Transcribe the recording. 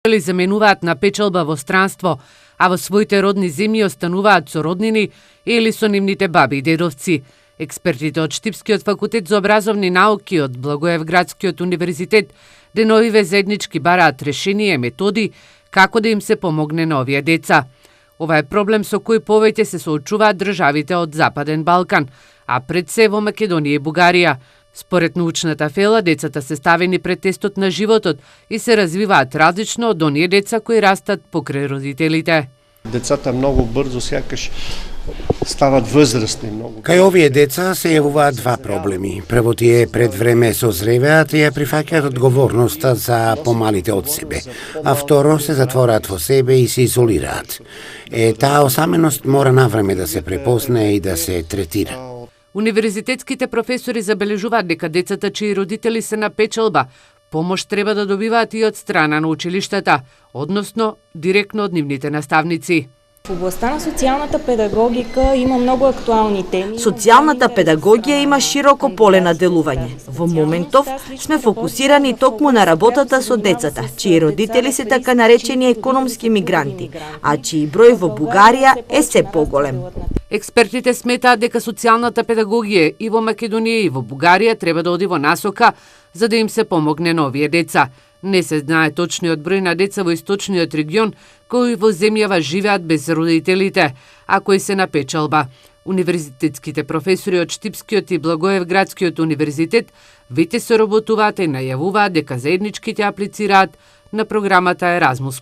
Или заменуваат на печалба во странство, а во своите родни земји остануваат со роднини или со нивните баби и дедовци. Експертите од Штипскиот факултет за образовни науки од Благоевградскиот универзитет деновиве заеднички бараат решение и методи како да им се помогне на овие деца. Ова е проблем со кој повеќе се соочуваат државите од Западен Балкан, а пред се во Македонија и Бугарија. Според научната фела, децата се ставени пред тестот на животот и се развиваат различно од оние деца кои растат покрај родителите. Децата многу брзо сякаш стават возрастни многу. Кај овие деца се јавуваат два проблеми. Прво, тие пред време созревеат и ја прифаќаат одговорноста за помалите од себе, а второ, се затвораат во себе и се изолираат. Таа осаменост мора навреме да се препозне и да се третира. Универзитетските професори забележуваат дека децата чии родители се на печалба, помош треба да добиваат и од страна на училиштата, односно директно од нивните наставници. В областта на социјалната педагогика има многу актуални теми. Социјалната педагогија има широко поле на делување. Во моментов сме фокусирани токму на работата со децата, чии родители се така наречени економски мигранти, а чии број во Бугарија е се поголем. Експертите сметаат дека социјалната педагогија и во Македонија и во Бугарија треба да оди во насока за да им се помогне на овие деца. Не се знае точниот број на деца во источниот регион кои во земјава живеат без родителите, а кои се на печалба. Универзитетските професори од Штипскиот и Благоевградскиот универзитет веќе се работуваат и најавуваат дека заеднички ќе аплицираат на програмата Еразмус+.